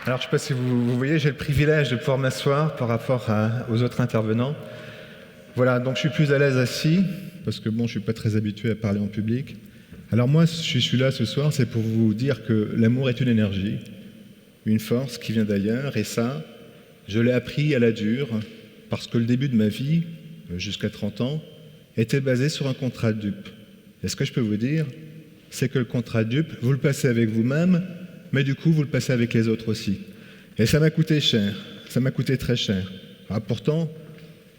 Alors, je ne sais pas si vous voyez, j'ai le privilège de pouvoir m'asseoir par rapport aux autres intervenants. Voilà, donc je suis plus à l'aise assis, parce que bon, je ne suis pas très habitué à parler en public. Alors moi, je suis là ce soir, c'est pour vous dire que l'amour est une énergie, une force qui vient d'ailleurs, et ça, je l'ai appris à la dure, parce que le début de ma vie, jusqu'à 30 ans, était basé sur un contrat de dupe. Et ce que je peux vous dire, c'est que le contrat de dupe, vous le passez avec vous-même, mais du coup, vous le passez avec les autres aussi. Et ça m'a coûté cher, ça m'a coûté très cher. Alors pourtant,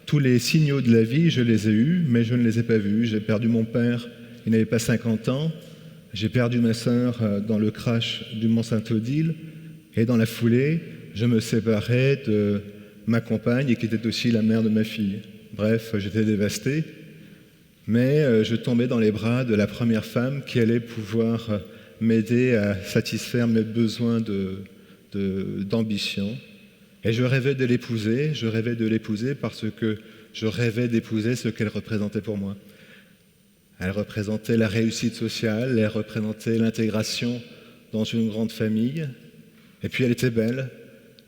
tous les signaux de la vie, je les ai eus, mais je ne les ai pas vus. J'ai perdu mon père, il n'avait pas 50 ans. J'ai perdu ma sœur dans le crash du Mont-Saint-Odile. Et dans la foulée, je me séparais de ma compagne, qui était aussi la mère de ma fille. Bref, j'étais dévasté. Mais je tombais dans les bras de la première femme qui allait pouvoir m'aider à satisfaire mes besoins d'ambition. Et je rêvais de l'épouser parce que je rêvais d'épouser ce qu'elle représentait pour moi. Elle représentait la réussite sociale, elle représentait l'intégration dans une grande famille. Et puis elle était belle.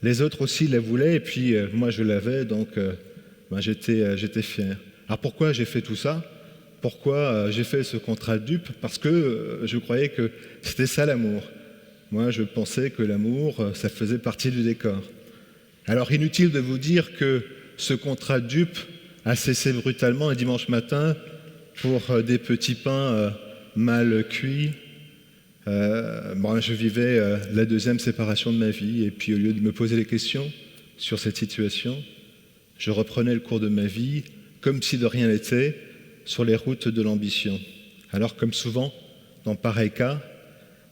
Les autres aussi la voulaient, et puis moi je l'avais, donc j'étais fier. Alors pourquoi j'ai fait tout ça ? Pourquoi j'ai fait ce contrat de dupe ? Parce que je croyais que c'était ça l'amour. Moi je pensais que l'amour, ça faisait partie du décor. Alors inutile de vous dire que ce contrat de dupe a cessé brutalement un dimanche matin pour des petits pains mal cuits. Je vivais la deuxième séparation de ma vie, et puis au lieu de me poser des questions sur cette situation, je reprenais le cours de ma vie comme si de rien n'était, sur les routes de l'ambition. Alors comme souvent dans pareil cas,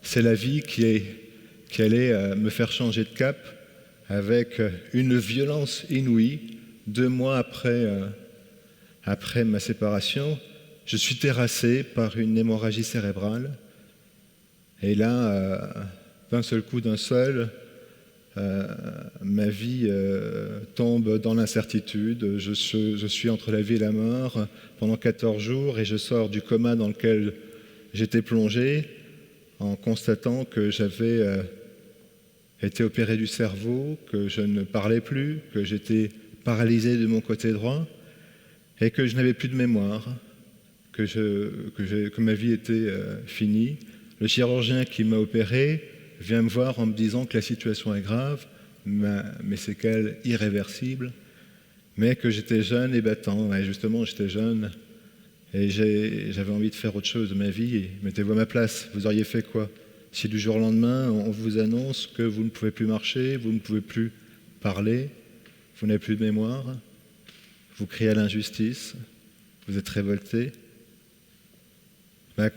c'est la vie qui allait me faire changer de cap avec une violence inouïe. 2 mois après ma séparation, je suis terrassé par une hémorragie cérébrale. Et là, d'un seul coup, ma vie tombe dans l'incertitude. Je suis entre la vie et la mort pendant 14 jours et je sors du coma dans lequel j'étais plongé en constatant que j'avais été opéré du cerveau, que je ne parlais plus, que j'étais paralysé de mon côté droit et que je n'avais plus de mémoire, que ma vie était finie. Le chirurgien qui m'a opéré vient me voir en me disant que la situation est grave, mes séquelles irréversibles, mais que j'étais jeune et battant. Et justement, j'étais jeune et j'avais envie de faire autre chose de ma vie. Et mettez-vous à ma place, vous auriez fait quoi ? Si du jour au lendemain, on vous annonce que vous ne pouvez plus marcher, vous ne pouvez plus parler, vous n'avez plus de mémoire, vous criez à l'injustice, vous êtes révolté.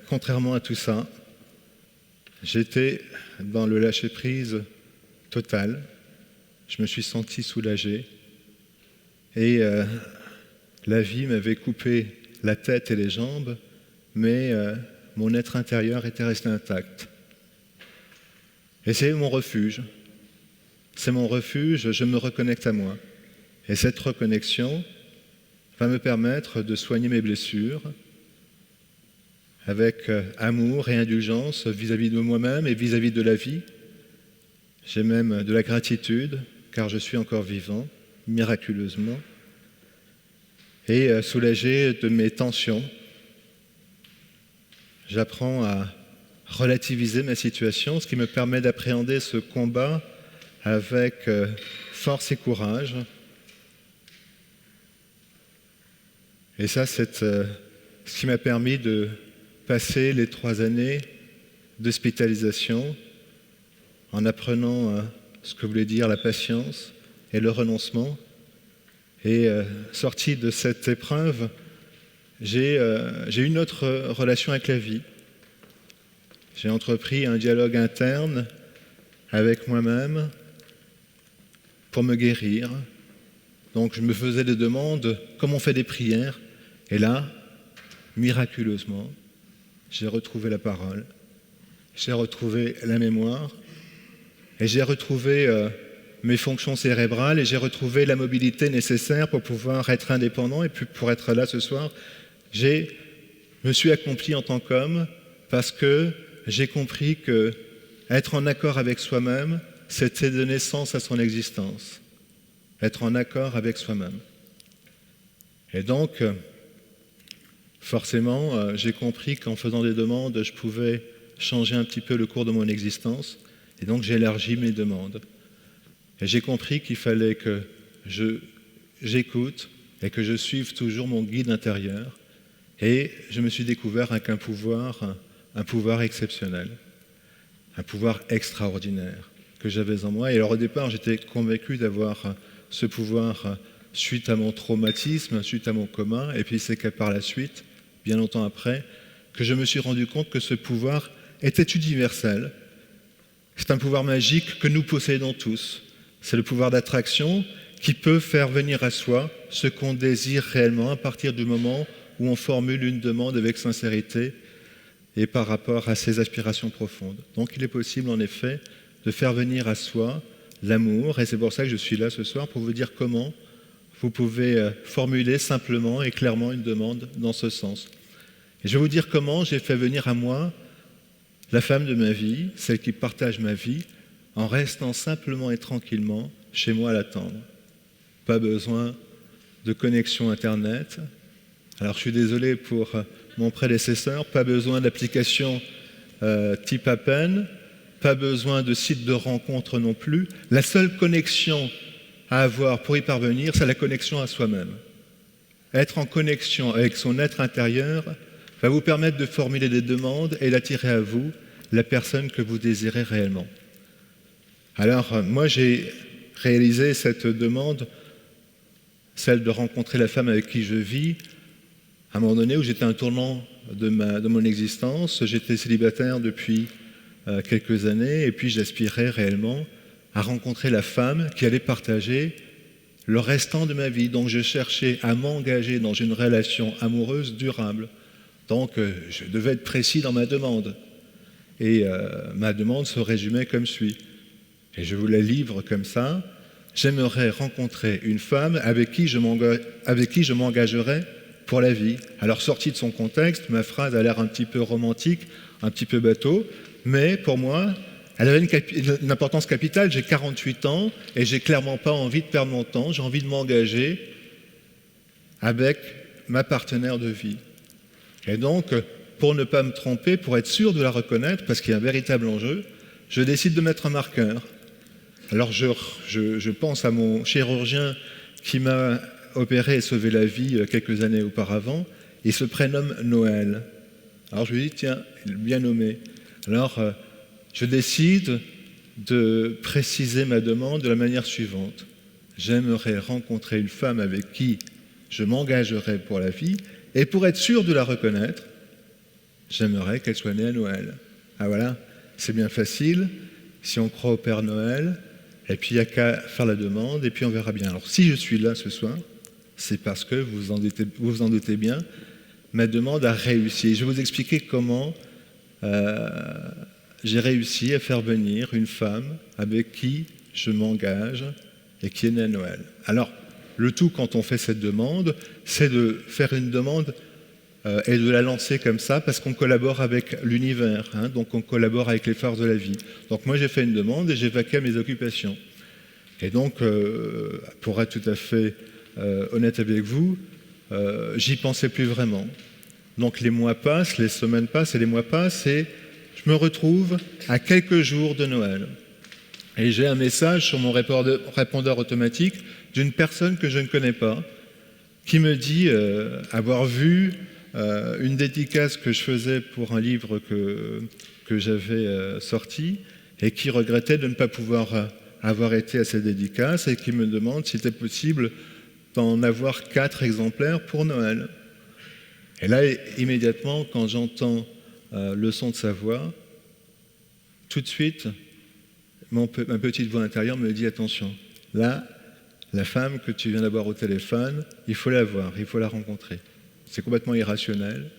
Contrairement à tout ça, j'étais dans le lâcher-prise total. Je me suis senti soulagé. Et la vie m'avait coupé la tête et les jambes, mais mon être intérieur était resté intact. Et c'est mon refuge. C'est mon refuge, je me reconnecte à moi. Et cette reconnexion va me permettre de soigner mes blessures avec amour et indulgence vis-à-vis de moi-même et vis-à-vis de la vie. J'ai même de la gratitude, car je suis encore vivant, miraculeusement, et soulagé de mes tensions. J'apprends à relativiser ma situation, ce qui me permet d'appréhender ce combat avec force et courage. Et ça, c'est ce qui m'a permis de passer les 3 années d'hospitalisation en apprenant ce que voulait dire la patience et le renoncement. Et sorti de cette épreuve, j'ai une autre relation avec la vie. J'ai entrepris un dialogue interne avec moi-même pour me guérir. Donc je me faisais des demandes, comme on fait des prières. Et là, miraculeusement, j'ai retrouvé la parole, j'ai retrouvé la mémoire, et j'ai retrouvé mes fonctions cérébrales, et j'ai retrouvé la mobilité nécessaire pour pouvoir être indépendant, et puis pour être là ce soir, je me suis accompli en tant qu'homme, parce que j'ai compris que être en accord avec soi-même, c'était donner sens à son existence, être en accord avec soi-même. Et donc, forcément, j'ai compris qu'en faisant des demandes, je pouvais changer un petit peu le cours de mon existence, et donc j'ai élargi mes demandes. Et j'ai compris qu'il fallait que j'écoute et que je suive toujours mon guide intérieur, et je me suis découvert avec un pouvoir exceptionnel, un pouvoir extraordinaire que j'avais en moi. Et alors au départ, j'étais convaincu d'avoir ce pouvoir suite à mon traumatisme, suite à mon coma, et puis c'est que par la suite, bien longtemps après, que je me suis rendu compte que ce pouvoir était universel. C'est un pouvoir magique que nous possédons tous. C'est le pouvoir d'attraction qui peut faire venir à soi ce qu'on désire réellement à partir du moment où on formule une demande avec sincérité et par rapport à ses aspirations profondes. Donc il est possible en effet de faire venir à soi l'amour, et c'est pour ça que je suis là ce soir, pour vous dire comment vous pouvez formuler simplement et clairement une demande dans ce sens. Et je vais vous dire comment j'ai fait venir à moi la femme de ma vie, celle qui partage ma vie, en restant simplement et tranquillement chez moi à l'attendre. Pas besoin de connexion Internet. Alors je suis désolé pour mon prédécesseur, pas besoin d'application type Appen, pas besoin de site de rencontre non plus. La seule connexion à avoir pour y parvenir, c'est la connexion à soi-même. Être en connexion avec son être intérieur va vous permettre de formuler des demandes et d'attirer à vous la personne que vous désirez réellement. Alors, moi, j'ai réalisé cette demande, celle de rencontrer la femme avec qui je vis, à un moment donné où j'étais à un tournant de mon existence. J'étais célibataire depuis quelques années, et puis j'aspirais réellement à rencontrer la femme qui allait partager le restant de ma vie. Donc je cherchais à m'engager dans une relation amoureuse durable. Donc je devais être précis dans ma demande. Et ma demande se résumait comme suit. Et je vous la livre comme ça. J'aimerais rencontrer une femme avec qui je m'engagerais pour la vie. Alors sortie de son contexte, ma phrase a l'air un petit peu romantique, un petit peu bateau, mais pour moi, elle avait une importance capitale. J'ai 48 ans et j'ai clairement pas envie de perdre mon temps. J'ai envie de m'engager avec ma partenaire de vie. Et donc, pour ne pas me tromper, pour être sûr de la reconnaître, parce qu'il y a un véritable enjeu, je décide de mettre un marqueur. Alors je pense à mon chirurgien qui m'a opéré et sauvé la vie quelques années auparavant. Il se prénomme Noël. Alors je lui dis, tiens, il est bien nommé. Alors je décide de préciser ma demande de la manière suivante. J'aimerais rencontrer une femme avec qui je m'engagerai pour la vie, et pour être sûr de la reconnaître, j'aimerais qu'elle soit née à Noël. Ah voilà, c'est bien facile, si on croit au Père Noël, et puis il n'y a qu'à faire la demande, et puis on verra bien. Alors si je suis là ce soir, c'est parce que, vous vous en doutez bien, ma demande a réussi. Je vais vous expliquer comment j'ai réussi à faire venir une femme avec qui je m'engage et qui est née à Noël. Alors, le tout, quand on fait cette demande, c'est de faire une demande et de la lancer comme ça, parce qu'on collabore avec l'univers, hein, donc on collabore avec les forces de la vie. Donc moi, j'ai fait une demande et j'ai vaqué à mes occupations. Et donc, pour être tout à fait honnête avec vous, j'y pensais plus vraiment. Donc les mois passent, les semaines passent et les mois passent, et je me retrouve à quelques jours de Noël. Et j'ai un message sur mon répondeur automatique d'une personne que je ne connais pas, qui me dit avoir vu une dédicace que je faisais pour un livre que j'avais sorti, et qui regrettait de ne pas pouvoir avoir été à cette dédicace, et qui me demande si c'était possible d'en avoir 4 exemplaires pour Noël. Et là, immédiatement, quand j'entends le son de sa voix, tout de suite, ma petite voix intérieure me dit « Attention, là, la femme que tu viens d'avoir au téléphone, il faut la voir, il faut la rencontrer. » C'est complètement irrationnel,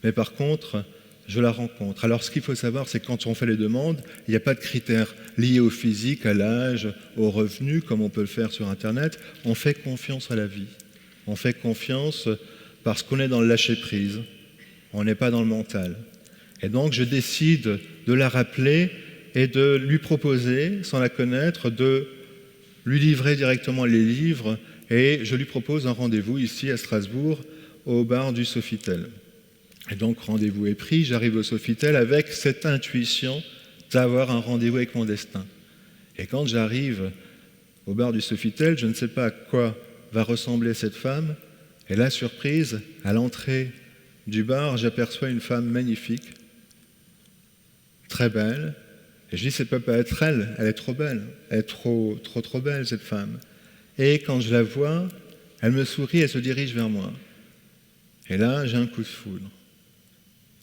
mais par contre, je la rencontre. Alors, ce qu'il faut savoir, c'est que quand on fait les demandes, il n'y a pas de critères liés au physique, à l'âge, au revenu, comme on peut le faire sur Internet. On fait confiance à la vie. On fait confiance parce qu'on est dans le lâcher-prise. On n'est pas dans le mental. Et donc, je décide de la rappeler et de lui proposer, sans la connaître, de lui livrer directement les livres. Et je lui propose un rendez-vous ici à Strasbourg, au bar du Sofitel. Et donc rendez-vous est pris, j'arrive au Sofitel avec cette intuition d'avoir un rendez-vous avec mon destin. Et quand j'arrive au bar du Sofitel, je ne sais pas à quoi va ressembler cette femme. Et la surprise, à l'entrée du bar, j'aperçois une femme magnifique, très belle. Et je dis, ça ne peut pas être elle, elle est trop belle, elle est trop belle cette femme. Et quand je la vois, elle me sourit, elle se dirige vers moi. Et là, j'ai un coup de foudre.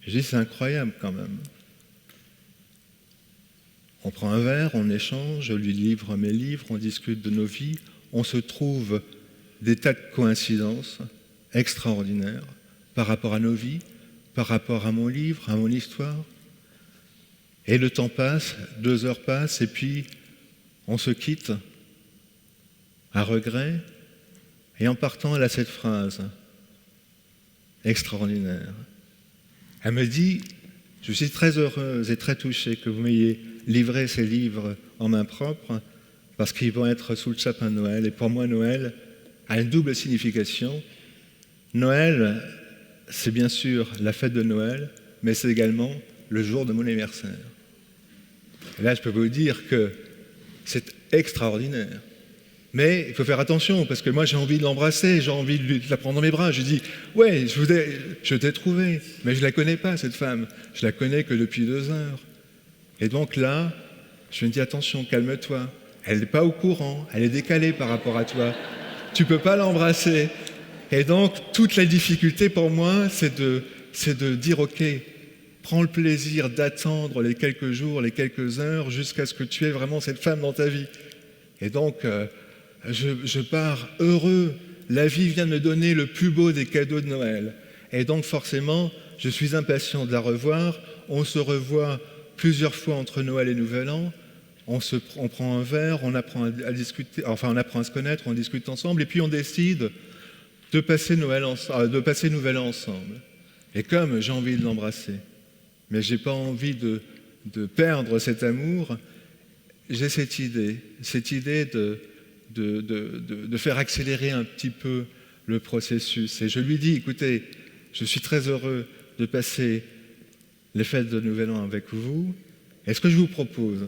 Je dis, c'est incroyable quand même. On prend un verre, on échange, je lui livre mes livres, on discute de nos vies, on se trouve des tas de coïncidences extraordinaires par rapport à nos vies, par rapport à mon livre, à mon histoire. Et le temps passe, 2 heures passent, et puis on se quitte à regret. Et en partant, elle a cette phrase extraordinaire. Elle me dit, je suis très heureuse et très touchée que vous m'ayez livré ces livres en main propre, parce qu'ils vont être sous le sapin de Noël. Et pour moi, Noël a une double signification. Noël, c'est bien sûr la fête de Noël, mais c'est également le jour de mon anniversaire. Et là, je peux vous dire que c'est extraordinaire. Mais il faut faire attention, parce que moi, j'ai envie de l'embrasser, j'ai envie de la prendre dans mes bras. Je dis, ouais, je t'ai trouvé, mais je ne la connais pas, cette femme. Je la connais que depuis 2 heures. Et donc là, je me dis, attention, calme-toi. Elle n'est pas au courant, elle est décalée par rapport à toi. Tu ne peux pas l'embrasser. Et donc, toute la difficulté pour moi, c'est de dire, ok, prends le plaisir d'attendre les quelques jours, les quelques heures, jusqu'à ce que tu aies vraiment cette femme dans ta vie. Et donc, je pars heureux. La vie vient de me donner le plus beau des cadeaux de Noël. Et donc, forcément, je suis impatient de la revoir. On se revoit plusieurs fois entre Noël et Nouvel An. On prend un verre, on apprend à discuter, enfin, on apprend à se connaître, on discute ensemble, et puis on décide de passer Nouvel An ensemble. Et comme j'ai envie de l'embrasser, mais je n'ai pas envie de perdre cet amour, j'ai cette idée de faire accélérer un petit peu le processus. Et je lui dis, écoutez, je suis très heureux de passer les fêtes de Nouvel An avec vous. Et ce que je vous propose,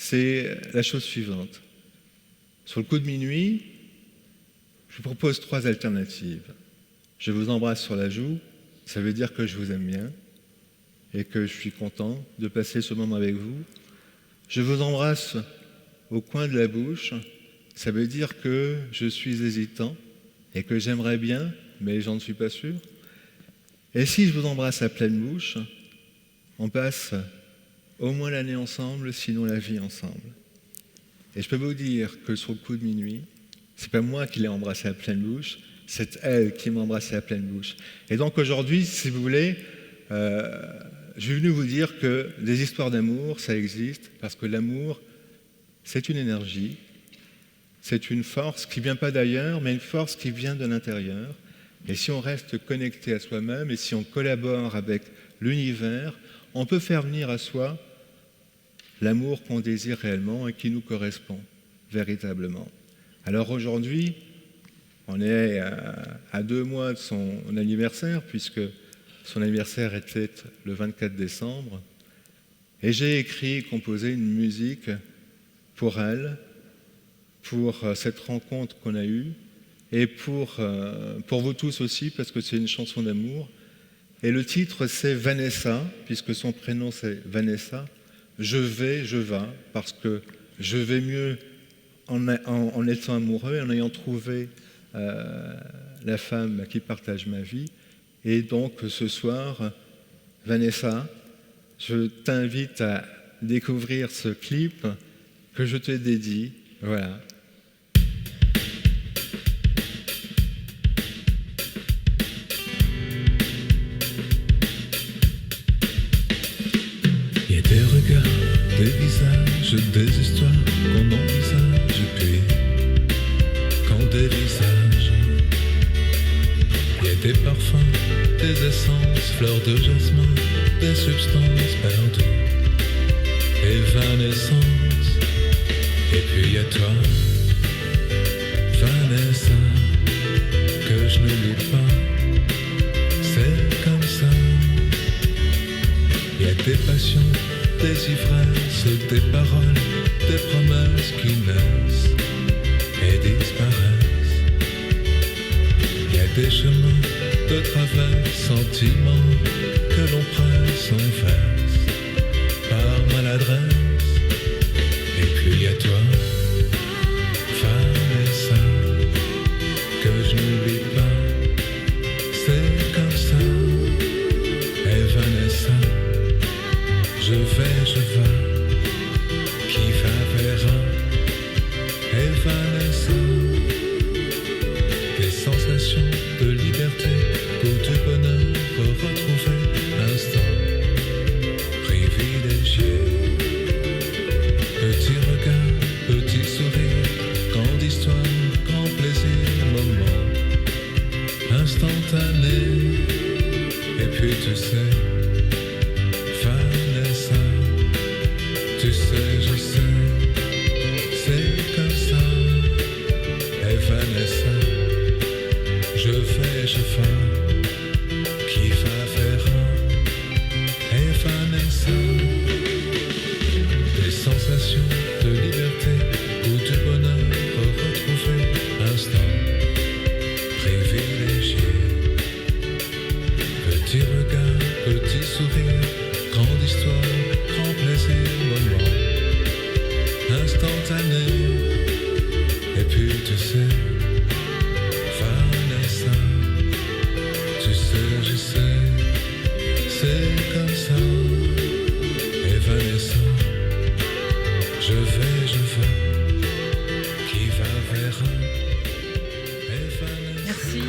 c'est la chose suivante. Sur le coup de minuit, je vous propose 3 alternatives. Je vous embrasse sur la joue, ça veut dire que je vous aime bien et que je suis content de passer ce moment avec vous. Je vous embrasse au coin de la bouche, ça veut dire que je suis hésitant et que j'aimerais bien, mais j'en suis pas sûr. Et si je vous embrasse à pleine bouche, on passe au moins l'année ensemble, sinon la vie ensemble. Et je peux vous dire que sur le coup de minuit, c'est pas moi qui l'ai embrassée à pleine bouche, c'est elle qui m'a embrassé à pleine bouche. Et donc aujourd'hui, si vous voulez, je suis venu vous dire que des histoires d'amour, ça existe, parce que l'amour, c'est une énergie, c'est une force qui ne vient pas d'ailleurs, mais une force qui vient de l'intérieur. Et si on reste connecté à soi-même, et si on collabore avec l'univers, on peut faire venir à soi l'amour qu'on désire réellement et qui nous correspond véritablement. Alors aujourd'hui, on est à 2 mois de son anniversaire, puisque son anniversaire était le 24 décembre, et j'ai écrit et composé une musique pour elle, pour cette rencontre qu'on a eue, et pour vous tous aussi, parce que c'est une chanson d'amour. Et le titre, c'est Vanessa, puisque son prénom, c'est Vanessa. Je vais, parce que je vais mieux en étant amoureux, en ayant trouvé la femme qui partage ma vie. Et donc, ce soir, Vanessa, je t'invite à découvrir ce clip que je te dédie. Voilà. Il y a des regards, des visages, des histoires qu'on envisage, et puis quand des visages, il y a des parfums, des essences, fleurs de jasmin, des substances perdues. Et naissance. Et puis il y a toi, Vanessa, que je n'oublie pas. C'est comme ça. Il y a des passions, des ivresses, des paroles, des promesses qui naissent et disparaissent. Il y a des chemins de travers, sentiments que l'on presse, on verse par maladresse. Et puis il y a toi, Vanessa, que je n'oublie pas. C'est comme ça. Et Vanessa, je vais, qui va vers un. Et Vanessa, des sensations de liberté, goût du bonheur retrouvé, instant privilégié. Petit regard, petit sourire, grande histoire, grand plaisir, moment instantané. Et puis tu sais, Vanessa, tu sais, je sais, c'est comme ça. Et Vanessa, je vais, qui va vers un. Et Vanessa, des sensations de liberté, ou du bonheur retrouvé, instant privilégié. Petit regard, petit sourire, grande histoire, grand plaisir, moment instantané. Et puis tu sais, Vanessa, tu sais, je sais, c'est comme ça. Et Vanessa, je vais, qui va vers un. Et Vanessa. Merci.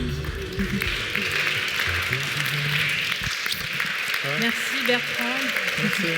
Merci Bertrand. Merci.